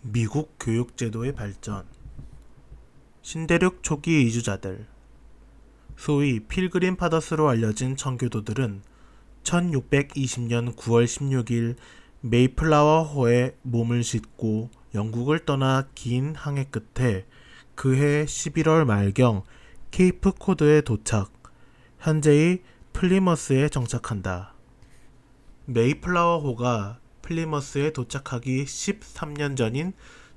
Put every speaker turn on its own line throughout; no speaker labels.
미국 교육제도의 발전. 신대륙 초기 이주자들, 소위 필그림 파더스로 알려진 청교도들은 1620년 9월 16일 메이플라워호에 몸을 싣고 영국을 떠나 긴 항해 끝에 그해 11월 말경 케이프 코드에 도착, 현재의 플리머스에 정착한다. 메이플라워호가 플리머스에 도착하기 13년 전인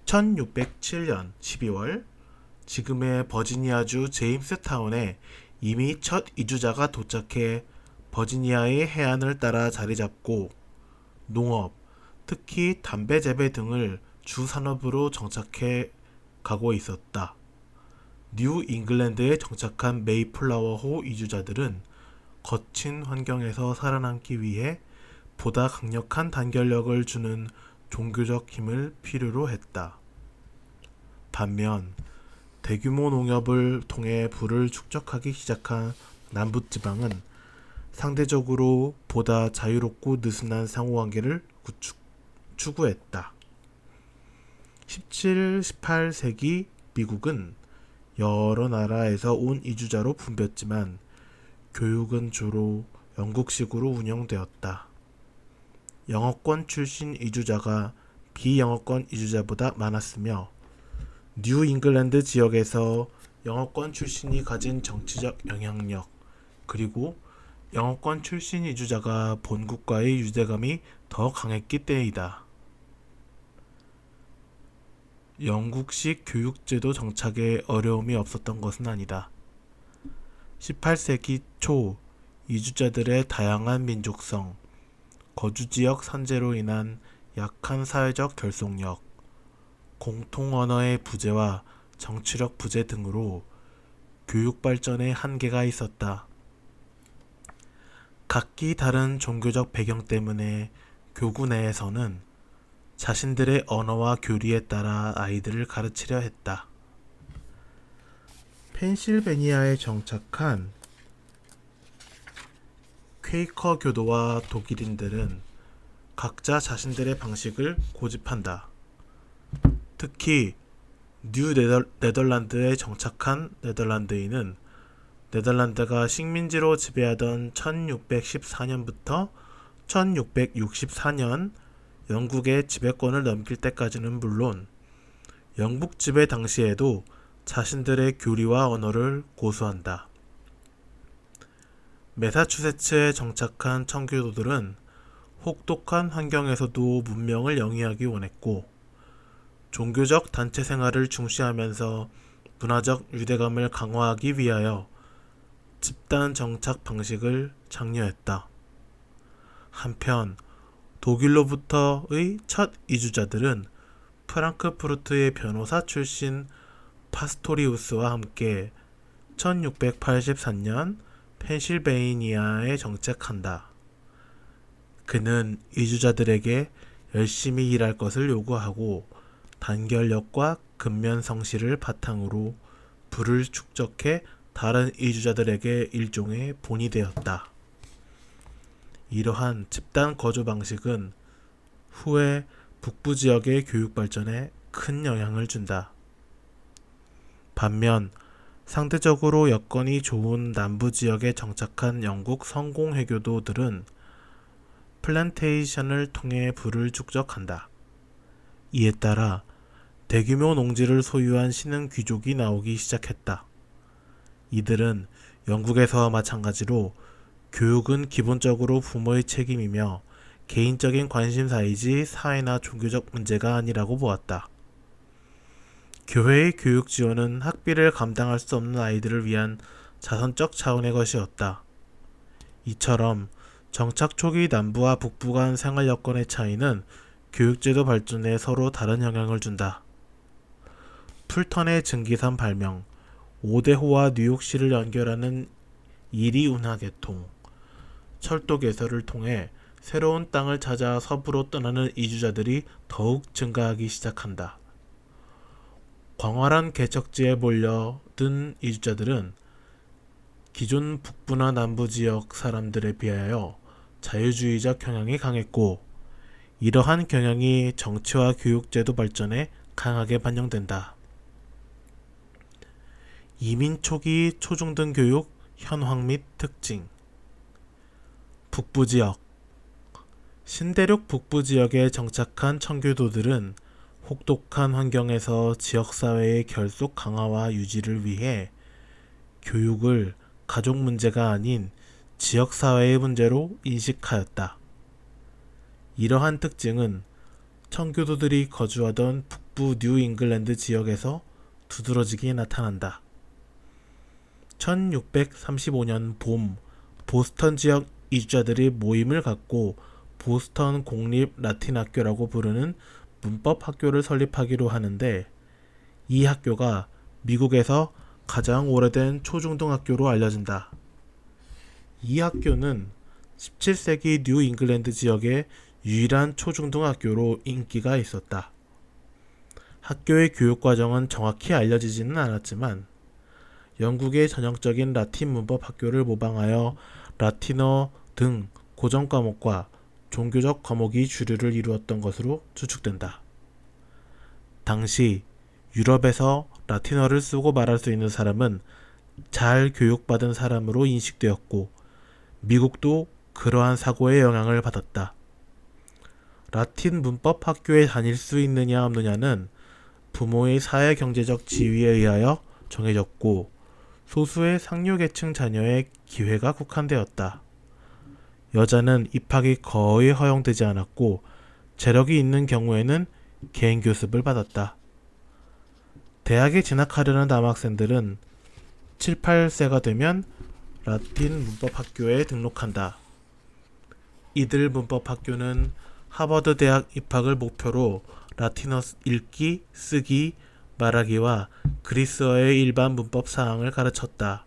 1607년 12월, 지금의 버지니아주 제임스타운에 이미 첫 이주자가 도착해 버지니아의 해안을 따라 자리 잡고 농업, 특히 담배 재배 등을 주 산업으로 정착해 가고 있었다. 뉴 잉글랜드에 정착한 메이플라워호 이주자들은 거친 환경에서 살아남기 위해 보다 강력한 단결력을 주는 종교적 힘을 필요로 했다. 반면 대규모 농협을 통해 부를 축적하기 시작한 남부지방은 상대적으로 보다 자유롭고 느슨한 상호관계를 추구했다. 17, 18세기 미국은 여러 나라에서 온 이주자로 붐볐지만 교육은 주로 영국식으로 운영되었다. 영어권 출신 이주자가 비영어권 이주자보다 많았으며 뉴 잉글랜드 지역에서 영어권 출신이 가진 정치적 영향력, 그리고 영어권 출신 이주자가 본국과의 유대감이 더 강했기 때이다. 영국식 교육제도 정착에 어려움이 없었던 것은 아니다. 18세기 초 이주자들의 다양한 민족성, 거주지역 산재로 인한 약한 사회적 결속력, 공통 언어의 부재와 정치력 부재 등으로 교육 발전에 한계가 있었다. 각기 다른 종교적 배경 때문에 교구 내에서는 자신들의 언어와 교리에 따라 아이들을 가르치려 했다. 펜실베니아에 정착한 퀘이커 교도와 독일인들은 각자 자신들의 방식을 고집한다. 특히 뉴 네덜란드에 정착한 네덜란드인은 네덜란드가 식민지로 지배하던 1614년부터 1664년 영국의 지배권을 넘길 때까지는 물론 영국 지배 당시에도 자신들의 교리와 언어를 고수한다. 매사추세츠에 정착한 청교도들은 혹독한 환경에서도 문명을 영위하기 원했고 종교적 단체 생활을 중시하면서 문화적 유대감을 강화하기 위하여 집단 정착 방식을 장려했다. 한편 독일로부터의 첫 이주자들은 프랑크푸르트의 변호사 출신 파스토리우스와 함께 1683년 펜실베이니아에 정착한다. 그는 이주자들에게 열심히 일할 것을 요구하고 단결력과 근면 성실을 바탕으로 부를 축적해 다른 이주자들에게 일종의 본이 되었다. 이러한 집단 거주 방식은 후에 북부 지역의 교육 발전에 큰 영향을 준다. 반면 상대적으로 여건이 좋은 남부 지역에 정착한 영국 성공회교도들은 플랜테이션을 통해 부를 축적한다. 이에 따라 대규모 농지를 소유한 신흥 귀족이 나오기 시작했다. 이들은 영국에서와 마찬가지로 교육은 기본적으로 부모의 책임이며 개인적인 관심사이지 사회나 종교적 문제가 아니라고 보았다. 교회의 교육 지원은 학비를 감당할 수 없는 아이들을 위한 자선적 차원의 것이었다. 이처럼 정착 초기 남부와 북부 간 생활 여건의 차이는 교육제도 발전에 서로 다른 영향을 준다. 풀턴의 증기선 발명, 오데호와 뉴욕시를 연결하는 이리 운하 개통, 철도 개설을 통해 새로운 땅을 찾아 서부로 떠나는 이주자들이 더욱 증가하기 시작한다. 광활한 개척지에 몰려든 이주자들은 기존 북부나 남부 지역 사람들에 비하여 자유주의적 경향이 강했고 이러한 경향이 정치와 교육제도 발전에 강하게 반영된다. 이민 초기 초중등 교육 현황 및 특징. 북부지역. 신대륙 북부지역에 정착한 청교도들은 혹독한 환경에서 지역사회의 결속 강화와 유지를 위해 교육을 가족 문제가 아닌 지역사회의 문제로 인식하였다. 이러한 특징은 청교도들이 거주하던 북부 뉴 잉글랜드 지역에서 두드러지게 나타난다. 1635년 봄 보스턴 지역 이주자들이 모임을 갖고 보스턴 공립 라틴 학교라고 부르는 문법 학교를 설립하기로 하는데, 이 학교가 미국에서 가장 오래된 초중등학교로 알려진다. 이 학교는 17세기 뉴 잉글랜드 지역의 유일한 초중등학교로 인기가 있었다. 학교의 교육과정은 정확히 알려지지는 않았지만 영국의 전형적인 라틴 문법 학교를 모방하여 라틴어 등 고전 과목과 종교적 과목이 주류를 이루었던 것으로 추측된다. 당시 유럽에서 라틴어를 쓰고 말할 수 있는 사람은 잘 교육받은 사람으로 인식되었고, 미국도 그러한 사고의 영향을 받았다. 라틴 문법 학교에 다닐 수 있느냐 없느냐는 부모의 사회경제적 지위에 의하여 정해졌고, 소수의 상류계층 자녀의 기회가 국한되었다. 여자는 입학이 거의 허용되지 않았고, 재력이 있는 경우에는 개인 교습을 받았다. 대학에 진학하려는 남학생들은 7, 8세가 되면 라틴 문법 학교에 등록한다. 이들 문법 학교는 하버드 대학 입학을 목표로 라틴어 읽기, 쓰기, 말하기와 그리스어의 일반 문법 사항을 가르쳤다.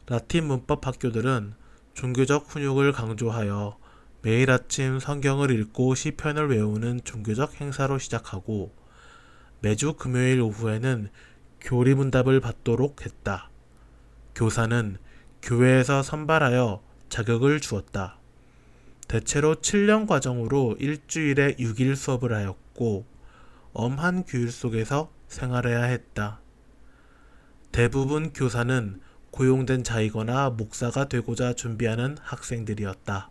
라틴 문법 학교들은 종교적 훈육을 강조하여 매일 아침 성경을 읽고 시편을 외우는 종교적 행사로 시작하고, 매주 금요일 오후에는 교리문답을 받도록 했다. 교사는 교회에서 선발하여 자격을 주었다. 대체로 7년 과정으로 일주일에 6일 수업을 하였고, 엄한 규율 속에서 생활해야 했다. 대부분 교사는 고용된 자이거나 목사가 되고자 준비하는 학생들이었다.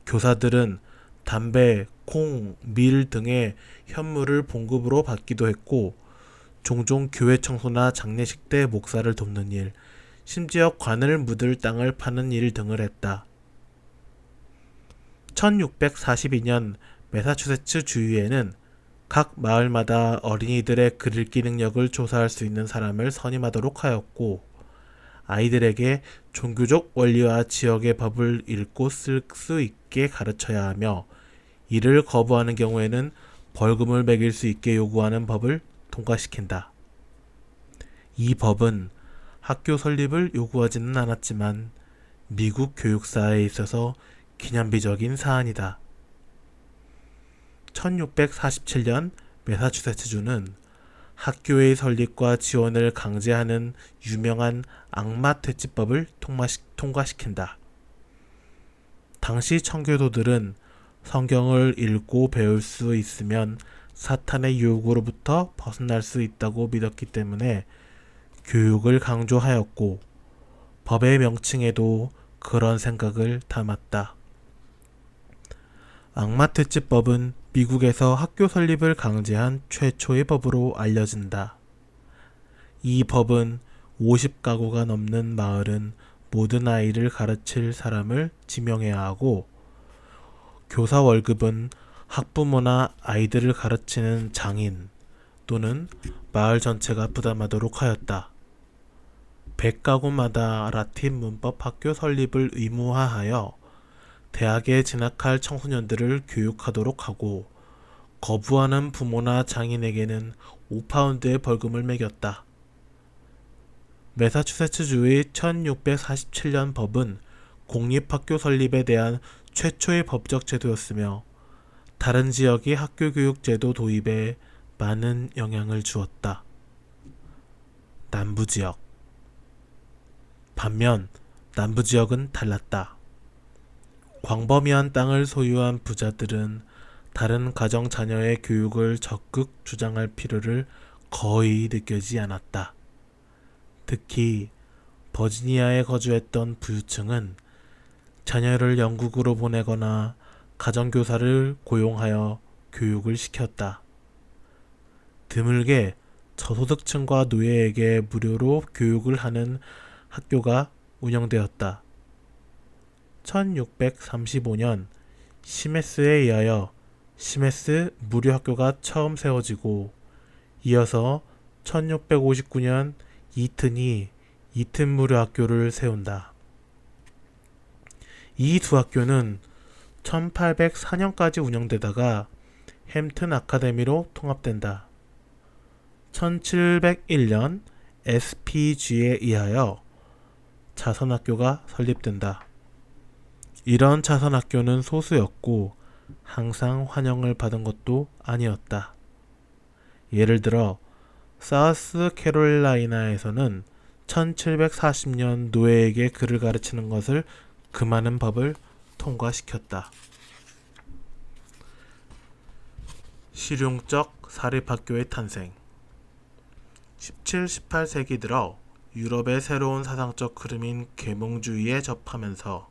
교사들은 담배, 콩, 밀 등의 현물을 봉급으로 받기도 했고, 종종 교회 청소나 장례식 때 목사를 돕는 일, 심지어 관을 묻을 땅을 파는 일 등을 했다. 1642년 매사추세츠 주유에는 각 마을마다 어린이들의 글읽기 능력을 조사할 수 있는 사람을 선임하도록 하였고, 아이들에게 종교적 원리와 지역의 법을 읽고 쓸 수 있게 가르쳐야 하며, 이를 거부하는 경우에는 벌금을 매길 수 있게 요구하는 법을 통과시킨다. 이 법은 학교 설립을 요구하지는 않았지만 미국 교육사에 있어서 기념비적인 사안이다. 1647년 매사추세츠주는 학교의 설립과 지원을 강제하는 유명한 악마 퇴치법을 통과시킨다. 당시 청교도들은 성경을 읽고 배울 수 있으면 사탄의 유혹으로부터 벗어날 수 있다고 믿었기 때문에 교육을 강조하였고, 법의 명칭에도 그런 생각을 담았다. 악마퇴치법은 미국에서 학교 설립을 강제한 최초의 법으로 알려진다. 이 법은 50가구가 넘는 마을은 모든 아이를 가르칠 사람을 지명해야 하고, 교사 월급은 학부모나 아이들을 가르치는 장인 또는 마을 전체가 부담하도록 하였다. 100가구마다 라틴 문법 학교 설립을 의무화하여 대학에 진학할 청소년들을 교육하도록 하고, 거부하는 부모나 장인에게는 5파운드의 벌금을 매겼다. 매사추세츠주의 1647년 법은 공립학교 설립에 대한 최초의 법적 제도였으며, 다른 지역의 학교교육 제도 도입에 많은 영향을 주었다. 남부지역. 반면 남부지역은 달랐다. 광범위한 땅을 소유한 부자들은 다른 가정 자녀의 교육을 적극 주장할 필요를 거의 느끼지 않았다. 특히 버지니아에 거주했던 부유층은 자녀를 영국으로 보내거나 가정교사를 고용하여 교육을 시켰다. 드물게 저소득층과 노예에게 무료로 교육을 하는 학교가 운영되었다. 1635년 시메스에 의하여 시메스 무료학교가 처음 세워지고, 이어서 1659년 이튼이 이튼 무료학교를 세운다. 이 두 학교는 1804년까지 운영되다가 햄튼 아카데미로 통합된다. 1701년 SPG에 의하여 자선학교가 설립된다. 이런 자선학교는 소수였고 항상 환영을 받은 것도 아니었다. 예를 들어 사우스 캐롤라이나에서는 1740년 노예에게 글을 가르치는 것을 금하는 법을 통과시켰다. 실용적 사립학교의 탄생. 17, 18세기 들어 유럽의 새로운 사상적 흐름인 계몽주의에 접하면서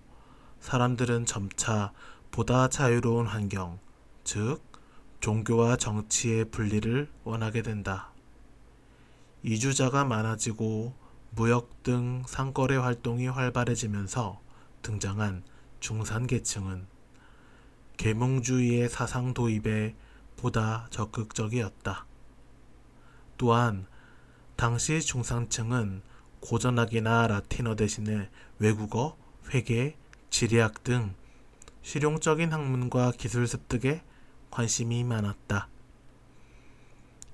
사람들은 점차 보다 자유로운 환경, 즉 종교와 정치의 분리를 원하게 된다. 이주자가 많아지고 무역 등 상거래 활동이 활발해지면서 등장한 중산계층은 계몽주의의 사상 도입에 보다 적극적이었다. 또한 당시 중산층은 고전학이나 라틴어 대신에 외국어, 회계, 지리학 등 실용적인 학문과 기술 습득에 관심이 많았다.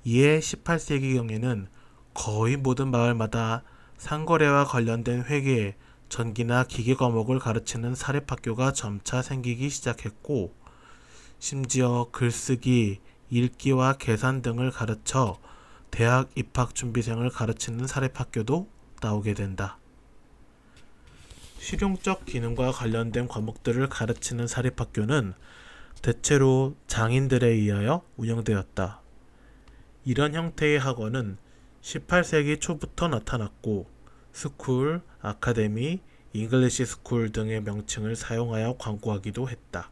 이에 18세기경에는 거의 모든 마을마다 상거래와 관련된 회계, 전기나 기계 과목을 가르치는 사립학교가 점차 생기기 시작했고, 심지어 글쓰기, 읽기와 계산 등을 가르쳐 대학 입학 준비생을 가르치는 사립학교도 나오게 된다. 실용적 기능과 관련된 과목들을 가르치는 사립학교는 대체로 장인들에 의하여 운영되었다. 이런 형태의 학원은 18세기 초부터 나타났고, 스쿨, 아카데미, 잉글리시 스쿨 등의 명칭을 사용하여 광고하기도 했다.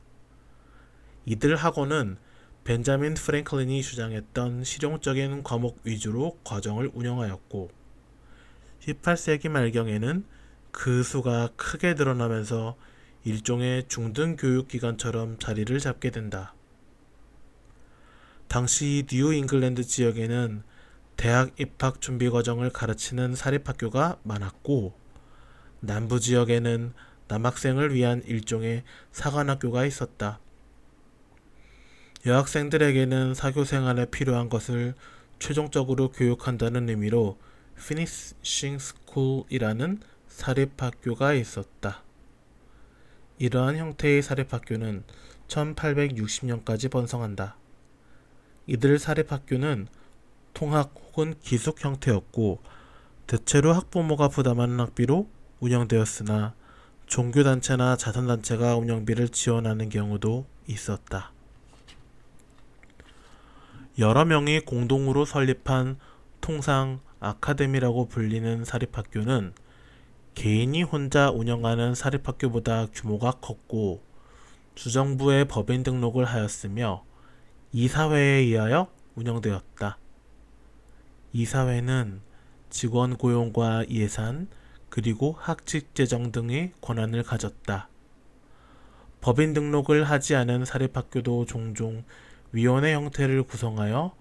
이들 학원은 벤자민 프랭클린이 주장했던 실용적인 과목 위주로 과정을 운영하였고, 18세기 말경에는 그 수가 크게 늘어나면서 일종의 중등교육기관처럼 자리를 잡게 된다. 당시 뉴 잉글랜드 지역에는 대학 입학 준비 과정을 가르치는 사립학교가 많았고, 남부 지역에는 남학생을 위한 일종의 사관학교가 있었다. 여학생들에게는 사교생활에 필요한 것을 최종적으로 교육한다는 의미로 피니싱 스쿨이라는 사립학교가 있었다. 이러한 형태의 사립학교는 1860년까지 번성한다. 이들 사립학교는 통학 혹은 기숙 형태였고, 대체로 학부모가 부담하는 학비로 운영되었으나 종교단체나 자선단체가 운영비를 지원하는 경우도 있었다. 여러 명이 공동으로 설립한 통상 아카데미라고 불리는 사립학교는 개인이 혼자 운영하는 사립학교보다 규모가 컸고, 주정부에 법인 등록을 하였으며 이사회에 의하여 운영되었다. 이사회는 직원 고용과 예산, 그리고 학칙 제정 등의 권한을 가졌다. 법인 등록을 하지 않은 사립학교도 종종 위원회 형태를 구성하여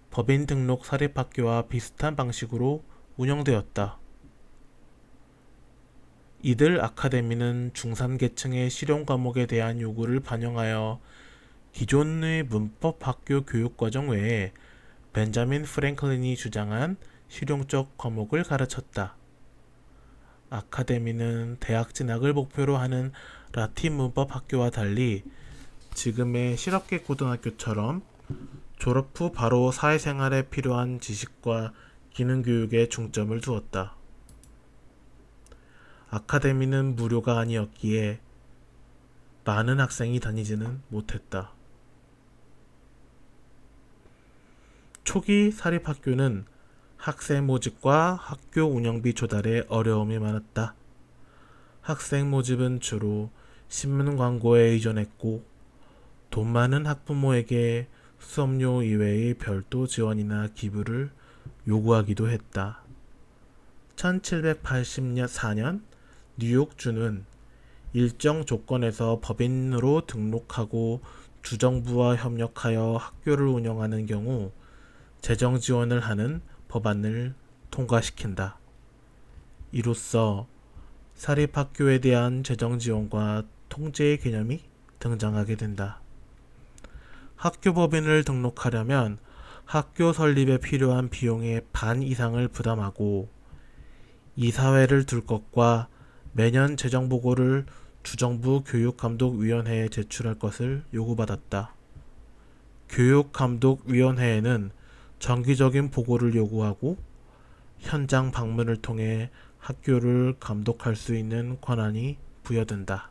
법인 등록 사립학교와 비슷한 방식으로 운영되었다. 이들 아카데미는 중산계층의 실용 과목에 대한 요구를 반영하여 기존의 문법 학교 교육과정 외에 벤자민 프랭클린이 주장한 실용적 과목을 가르쳤다. 아카데미는 대학 진학을 목표로 하는 라틴 문법 학교와 달리 지금의 실업계 고등학교처럼 졸업 후 바로 사회생활에 필요한 지식과 기능교육에 중점을 두었다. 아카데미는 무료가 아니었기에 많은 학생이 다니지는 못했다. 초기 사립학교는 학생 모집과 학교 운영비 조달에 어려움이 많았다. 학생 모집은 주로 신문 광고에 의존했고 돈 많은 학부모에게 수업료 이외의 별도 지원이나 기부를 요구하기도 했다. 1784년 뉴욕주는 일정 조건에서 법인으로 등록하고 주정부와 협력하여 학교를 운영하는 경우 재정 지원을 하는 법안을 통과시킨다. 이로써 사립학교에 대한 재정 지원과 통제의 개념이 등장하게 된다. 학교 법인을 등록하려면 학교 설립에 필요한 비용의 반 이상을 부담하고 이사회를 둘 것과 매년 재정 보고를 주정부 교육감독위원회에 제출할 것을 요구받았다. 교육감독위원회에는 정기적인 보고를 요구하고 현장 방문을 통해 학교를 감독할 수 있는 권한이 부여된다.